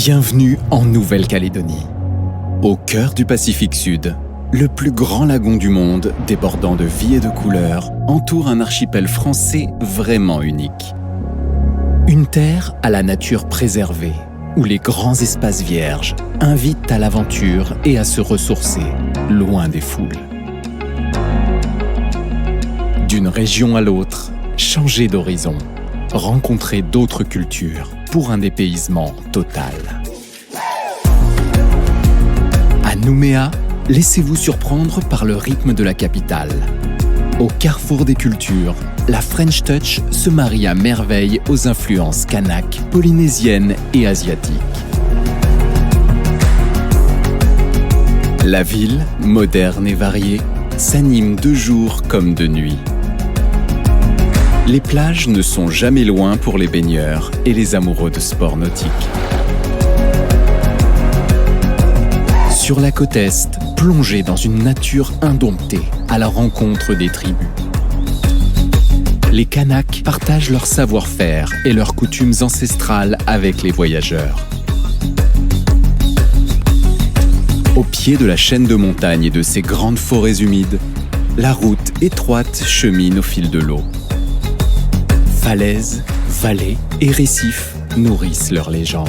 Bienvenue en Nouvelle-Calédonie. Au cœur du Pacifique Sud, le plus grand lagon du monde, débordant de vie et de couleurs, entoure un archipel français vraiment unique. Une terre à la nature préservée, où les grands espaces vierges invitent à l'aventure et à se ressourcer, loin des foules. D'une région à l'autre, changer d'horizon, rencontrer d'autres cultures pour un dépaysement total. À Nouméa, laissez-vous surprendre par le rythme de la capitale. Au carrefour des cultures, la French Touch se marie à merveille aux influences kanak, polynésiennes et asiatiques. La ville, moderne et variée, s'anime de jour comme de nuit. Les plages ne sont jamais loin pour les baigneurs et les amoureux de sports nautiques. Sur la côte Est, plongez dans une nature indomptée à la rencontre des tribus. Les Kanaks partagent leur savoir-faire et leurs coutumes ancestrales avec les voyageurs. Au pied de la chaîne de montagnes et de ses grandes forêts humides, la route étroite chemine au fil de l'eau. Falaises, vallées et récifs nourrissent leurs légendes.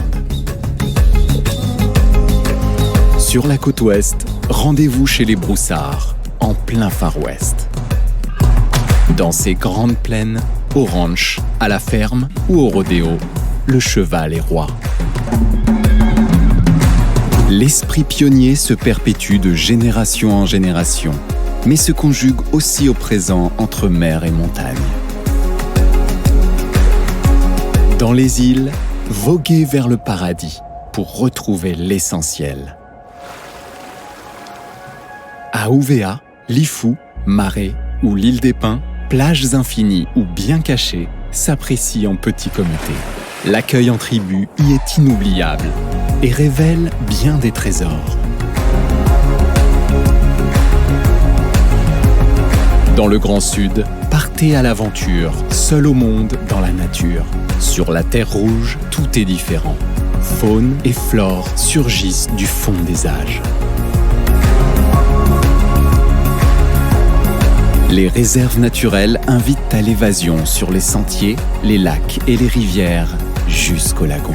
Sur la côte ouest, rendez-vous chez les Broussards, en plein Far West. Dans ces grandes plaines, au ranch, à la ferme ou au rodéo, le cheval est roi. L'esprit pionnier se perpétue de génération en génération, mais se conjugue aussi au présent entre mer et montagne. Dans les îles, voguez vers le paradis pour retrouver l'essentiel. À Ouvéa, Lifou, Marais ou l'île des Pins, plages infinies ou bien cachées s'apprécient en petit comité. L'accueil en tribu y est inoubliable et révèle bien des trésors. Dans le Grand Sud, partez à l'aventure, seul au monde dans la nature. Sur la Terre Rouge, tout est différent. Faune et flore surgissent du fond des âges. Les réserves naturelles invitent à l'évasion sur les sentiers, les lacs et les rivières, jusqu'au lagon.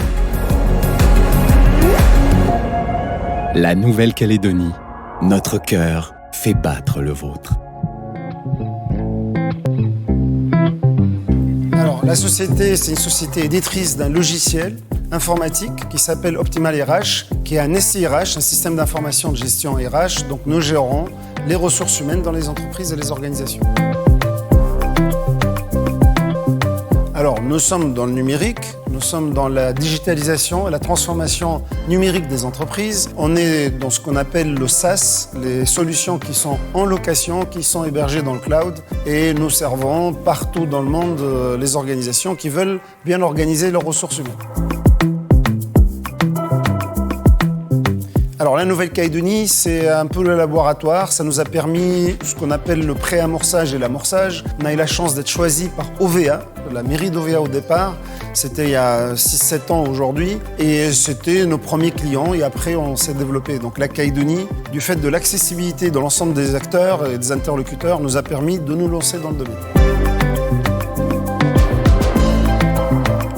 La Nouvelle-Calédonie, notre cœur fait battre le vôtre. Alors, la société, c'est une société éditrice d'un logiciel informatique qui s'appelle Optimal RH, qui est un SIRH, un système d'information de gestion RH. Donc, nous gérons les ressources humaines dans les entreprises et les organisations. Alors, nous sommes dans le numérique, nous sommes dans la digitalisation et la transformation numérique des entreprises. On est dans ce qu'on appelle le SaaS, les solutions qui sont en location, qui sont hébergées dans le cloud. Et nous servons partout dans le monde les organisations qui veulent bien organiser leurs ressources humaines. Alors, la Nouvelle-Calédonie, c'est un peu le laboratoire. Ça nous a permis ce qu'on appelle le pré-amorçage et l'amorçage. On a eu la chance d'être choisi par OVA, la mairie d'OVA au départ. C'était il y a 6-7 ans aujourd'hui. Et c'était nos premiers clients. Et après, on s'est développé. Donc, la Calédonie, du fait de l'accessibilité de l'ensemble des acteurs et des interlocuteurs, nous a permis de nous lancer dans le domaine.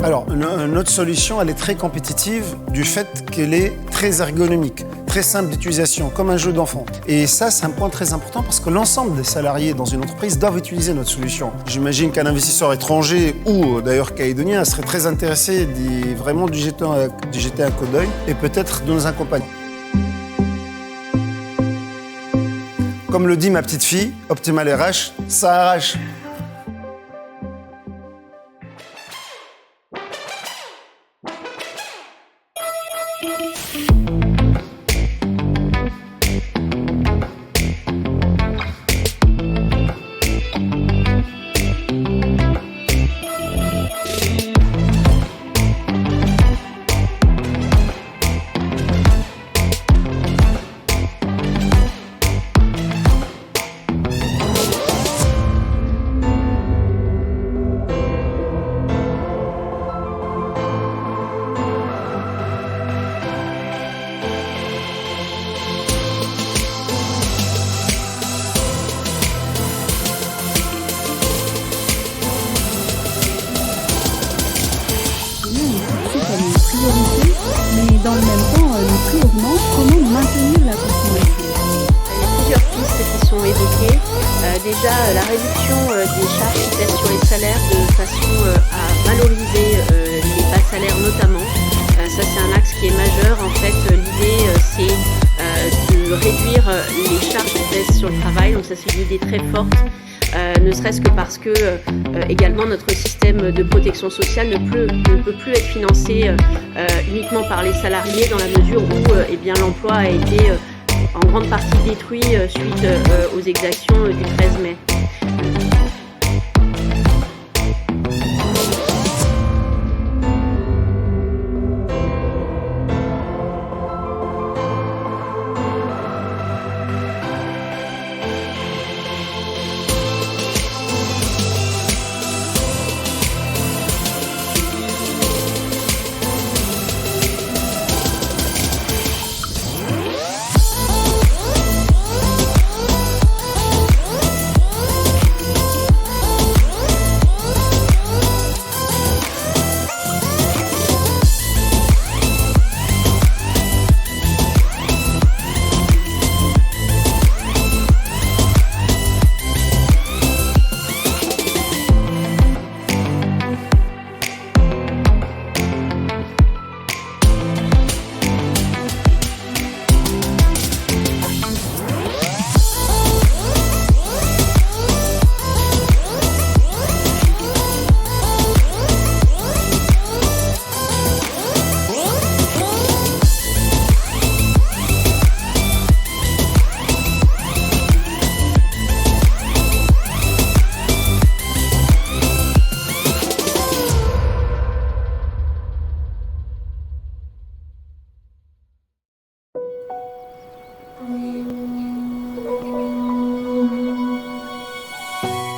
Alors, notre solution, elle est très compétitive du fait qu'elle est très ergonomique, très simple d'utilisation, comme un jeu d'enfant. Et ça, c'est un point très important parce que l'ensemble des salariés dans une entreprise doivent utiliser notre solution. J'imagine qu'un investisseur étranger ou d'ailleurs calédonien serait très intéressé vraiment d'y jeter un coup d'œil et peut-être de nous accompagner. Comme le dit ma petite fille, Optimal RH, ça arrache. priorité, mais dans le même temps, les prix augmentent. Comment maintenir la consommation? Il y a plusieurs pistes qui sont évoquées. Déjà, la réduction des charges qui pèsent sur les salaires de façon à valoriser les bas salaires notamment. Ça, c'est un axe qui est majeur. En fait, l'idée, c'est de réduire les charges qui pèsent sur le travail. Donc ça, c'est une idée très forte. Ne serait-ce que parce que également notre système de protection sociale ne peut plus être financé uniquement par les salariés dans la mesure où eh bien, l'emploi a été en grande partie détruit suite aux exactions du 13 mai.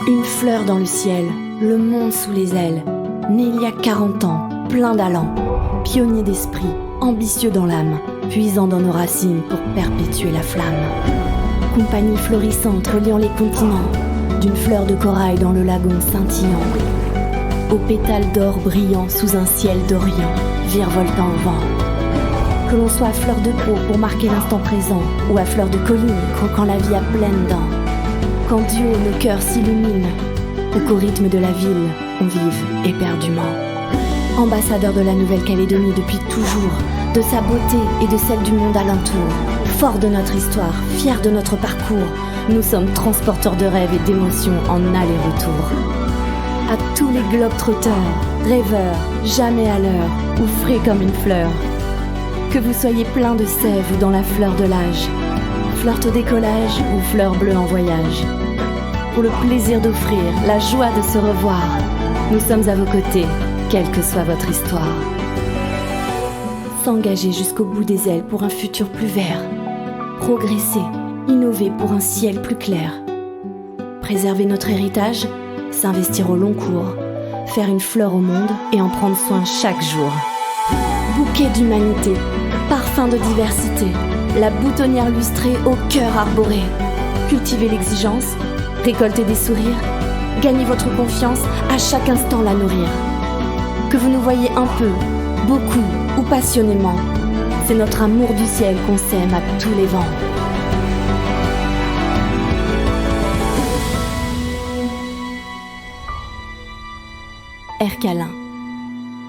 Une fleur dans le ciel, le monde sous les ailes. Né il y a 40 ans, plein d'allant, pionnier d'esprit, ambitieux dans l'âme, puisant dans nos racines pour perpétuer la flamme. Compagnie florissante reliant les continents, d'une fleur de corail dans le lagon scintillant. Aux pétales d'or brillant sous un ciel d'Orient, virevoltant au vent. Que l'on soit à fleur de peau pour marquer l'instant présent, ou à fleur de colline croquant la vie à pleines dents. Quand Dieu et nos cœurs s'illuminent, ou qu'au rythme de la ville, on vive éperdument. Ambassadeur de la Nouvelle-Calédonie depuis toujours, de sa beauté et de celle du monde alentour. Fort de notre histoire, fiers de notre parcours, nous sommes transporteurs de rêves et d'émotions en aller-retour. À tous les globetrotters, rêveurs, jamais à l'heure, ou frais comme une fleur. Que vous soyez plein de sève ou dans la fleur de l'âge, flirt au décollage ou fleur bleue en voyage. Pour le plaisir d'offrir, la joie de se revoir, nous sommes à vos côtés, quelle que soit votre histoire. S'engager jusqu'au bout des ailes pour un futur plus vert. Progresser, innover pour un ciel plus clair. Préserver notre héritage, s'investir au long cours. Faire une fleur au monde et en prendre soin chaque jour. Bouquet d'humanité, parfum de diversité. La boutonnière lustrée au cœur arboré. Cultivez l'exigence, récoltez des sourires, gagnez votre confiance, à chaque instant la nourrir. Que vous nous voyez un peu, beaucoup ou passionnément, c'est notre amour du ciel qu'on sème à tous les vents. Air câlin,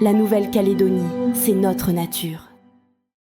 la Nouvelle-Calédonie, c'est notre nature.